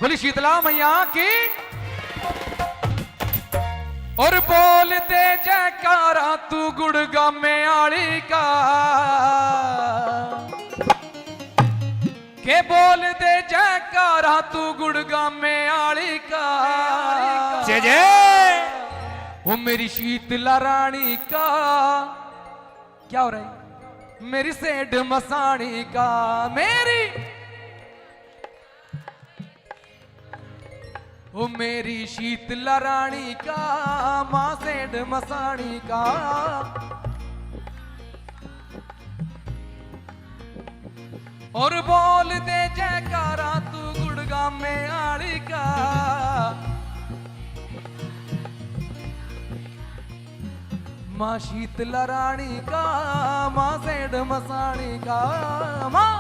बोली शीतला मैया की। और बोल दे जयकारा तू गुड़गामे आली का, के बोल दे जयकारा तू गुड़गामे आली का। जय जय। वो मेरी शीतला रानी का क्या हो रहा है, मेरी सेठ मसाणी का, मेरी वो मेरी शीतला रानी का, मां सेठ मसाणी का। और बोल दे जयकारा तू गुड़गामे आली का। मां शीतला रानी का, मां सेठ मसाणी का। मां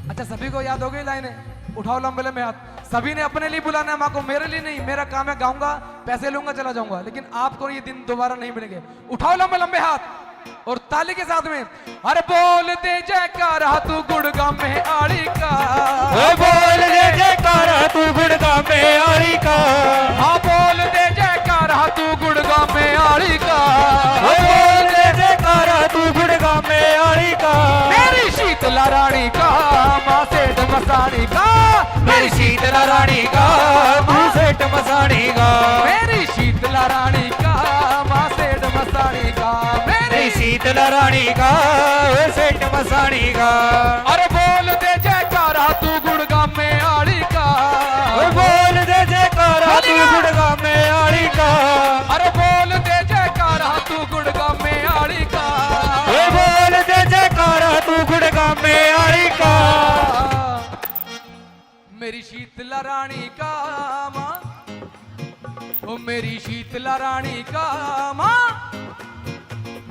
अच्छा सभी को याद हो गई लाइनें? उठाओ लंबे लंबे हाथ। सभी ने अपने लिए बुलाना है माँ को, मेरे लिए नहीं। मेरा काम है गाऊंगा, पैसे लूंगा, चला जाऊंगा, लेकिन आपको ये दिन दोबारा नहीं मिलेंगे। उठाओ लंबे लंबे हाथ और ताली के साथ में अरे बोल दे जयकारा तू गुड़गामे आली का। बोल दे जयकारा तू गुड़गामे आली का। हाँ बोल दे जयकारा तू गुड़गामे आली का। बोल दे जयकारा तू गुड़गामे आली का। मेरी शीतला रानी का, मां सेठ मसाणी का। मेरी शीतला रानी का, मां सेठ मसाणी का। मेरी शीतला रानी का, मां सेठ मसाणी का। मेरी शीतला रानी का, सेठ मसाणी का। अरे बोल दे जयकारा तू गुड़गामे आली का। बोल दे जयकारा तू गुड़गामे आली का। अरे बोल दे जयकारा तू गुड़गामे आली का। बोल दे जयकारा तू गुड़गामे आली का। मेरी शीतला रानी का मां, ओ मेरी शीतला रानी का मां।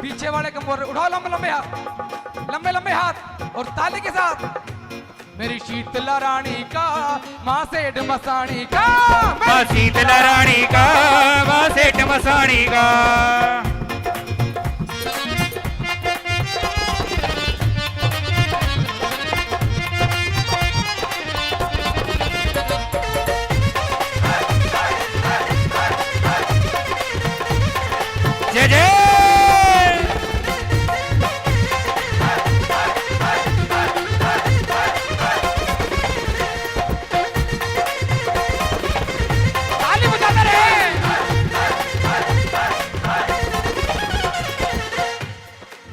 पीछे वाले कम बोल रहे, उठाओ लंबे लंबे हाथ, लंबे लंबे हाथ और ताली के साथ। मेरी शीतला रानी का, मां सेठ मसाणी का। मां शीतला रानी का, मां सेठ मसाणी का। जय जय। ताली बजाते रहे।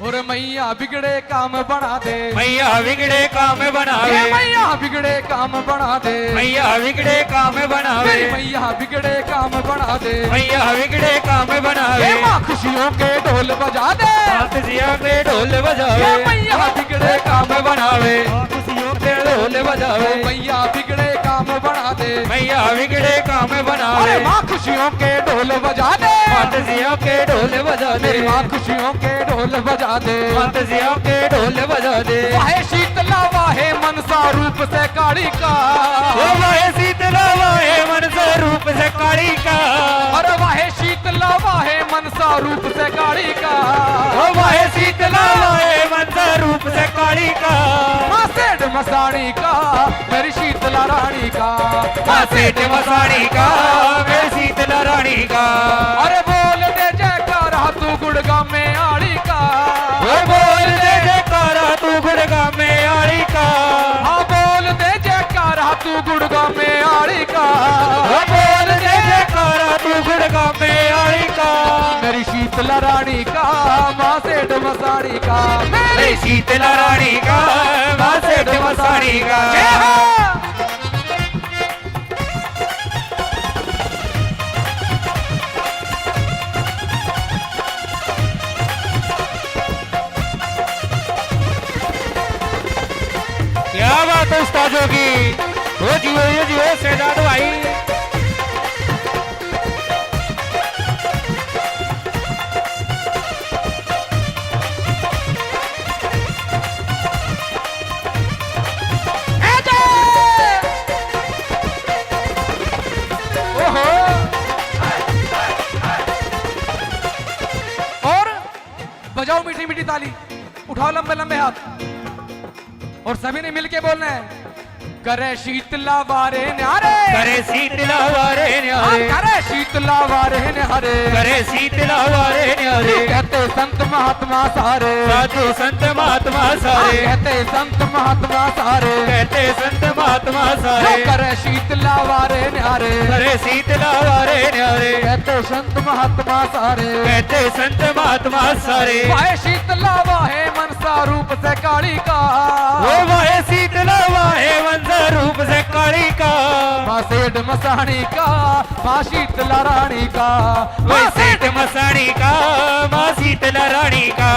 और मैया बिगड़े काम बना दे, मैया बिगड़े काम बनावे। मैया बिगड़े काम बना दे, मैया बिगड़े काम बनावे। मैया बिगड़े काम बना दे। मैया बिगड़े काम बनावे। माँ खुशियों के ढोल बजा दे, खुशियों के ढोल बजावे। मैया बिगड़े काम बनावे। खुशियों के ढोल बजावे। मैया बिगड़े काम बना दे। मैया बिगड़े काम बनावे। माँ खुशियों के ढोल बजा दे, खुशियों के ढोल बजा दे। मेरी माँ खुशियों के ढोल बजा दे, खुशियों के ढोल बजा दे। वाहे शीतला वाहे मनसा रूप से काली का। वाहे शीतला वाहे मनसा रूप से काली का। अरे वाहे शीतला वाहे मनसा रूप से काली का। वाहे शीतला वाहे मनसा रूप से काली का। मां सेठ मसाणी का, मेरी शीतला रानी का। मां सेठ मसाणी का, मेरी शीतला रानी का। अरे बोल दे जयकारा तू गुड़गामे आली का। बोल दे जयकारा तू गुड़गामे आली का। हाँ बोल दे जयकारा तू गुड़गामे आली का। बोल दे जयकारा तू गुड़गामे आली का। मेरी शीतला रानी का, मां सेठ मसाणी का। मेरी शीतला रानी का, मां सेठ मसाणी का। क्या बात है उस्तादों की। वो जियो ये जियो शहजाद भाई। और बजाओ मीठी मीठी ताली, उठाओ लंबे लंबे हाथ। और सभी ने मिलके बोलना है, करे शीतला वारे न्यारे, करे शीतला वारे न्यारे, करे शीतला वारे न्यारे, करे शीतला वारे न्यारे, कहते संत महात्मा सारे, साधु संत महात्मा सारे, कहते संत महात्मा सारे, कहते संत महात्मा सारे, करे शीतला वारे न्यारे, करे शीतला वारे न्यारे, कहते संत महात्मा सारे, कहते संत महात्मा सारे। वाहे शीतला वाहे मनसा रूप से काली का, वो वाहे शीतला वाहे वंश रूप से काली का, माँ सेठ मसाणी का, माँ शीतला रानी का, वो सेठ मसाणी का, माँ शीतला रानी का।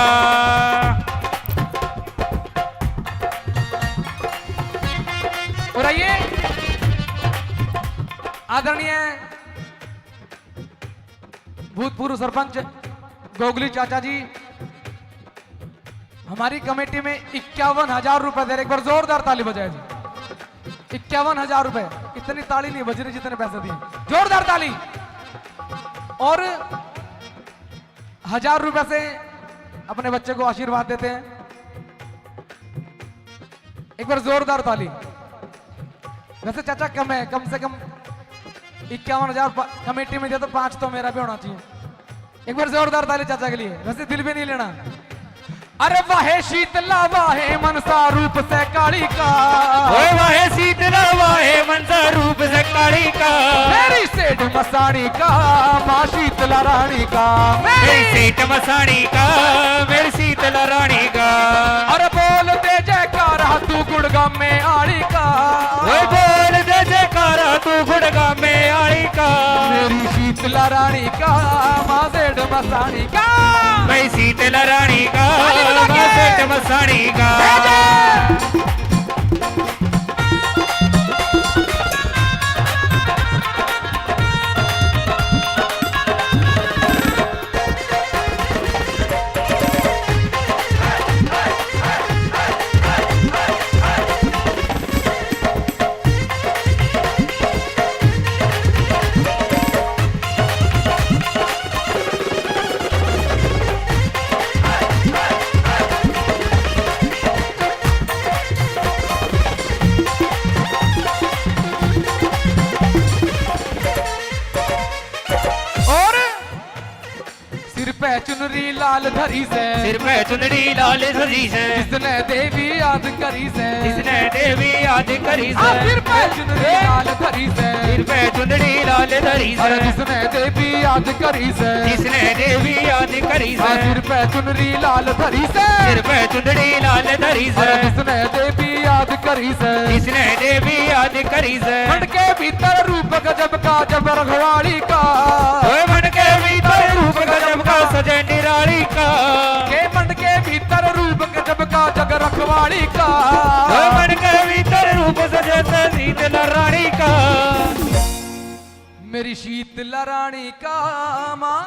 और आइए आदरणीय भूतपूर्व सरपंच गोगली चाचा जी हमारी कमेटी में 51,000 रुपए दे रहे, एक बार जोरदार ताली बजाए जी। 51,000 रुपए, इतनी ताली नहीं बज रही जितने पैसे दिए, जोरदार ताली। और 1,000 रुपए से अपने बच्चे को आशीर्वाद देते हैं, एक बार जोरदार ताली। वैसे चाचा कम है, कम से कम 51,000 कमेटी में दे तो 5 तो मेरा भी होना चाहिए। एक बार जोरदार ताली चाचा के लिए, वैसे दिल भी नहीं लेना। अरे वाहे शीतला वाहे मनसा रूप से काली का, ओए वाहे शीतला वाहे मनसा रूप से काली का, मेरी सेठ मसाणी का, माँ शीतला रानी का, मेरी सेठ मसाणी का, मेरी शीतला रानी का। अरे बोल दे जयकारा तू गुड़गाम में आड़ी का, ओए बोल दे जयकारा तू गुड़गाम में आड़ी का, मेरी शीतला रानी का, माँ सेठ मसाणी का, मैं शीतला रानी का, माँ सेठ मसाणी का। चुनरी लाल धरी से, सिर पे चुनरी लाल धरी से, जिसने देवी याद करी से, जिसने देवी याद करी से, सिर पे चुनरी लाल धरी से, सिर पे चुनरी लाल धरी से, अरे जिसने देवी याद करी से, जिसने देवी याद करी से, सिर पे चुनरी लाल धरी से, सिर पे चुनरी लाल धरी से, अरे जिसने देवी याद करी से, जिसने देवी याद करी से, मन के भीतर रूप गजब का जब रखवाड़ी का, ओए मन के भीतर रूप गजब का सजे निराली का, के मन के भीतर रूप गजब का जग रखवाड़ी का, ओए मन के भीतर रूप सजे शीतला रानी का, मेरी शीतला रानी का, माँ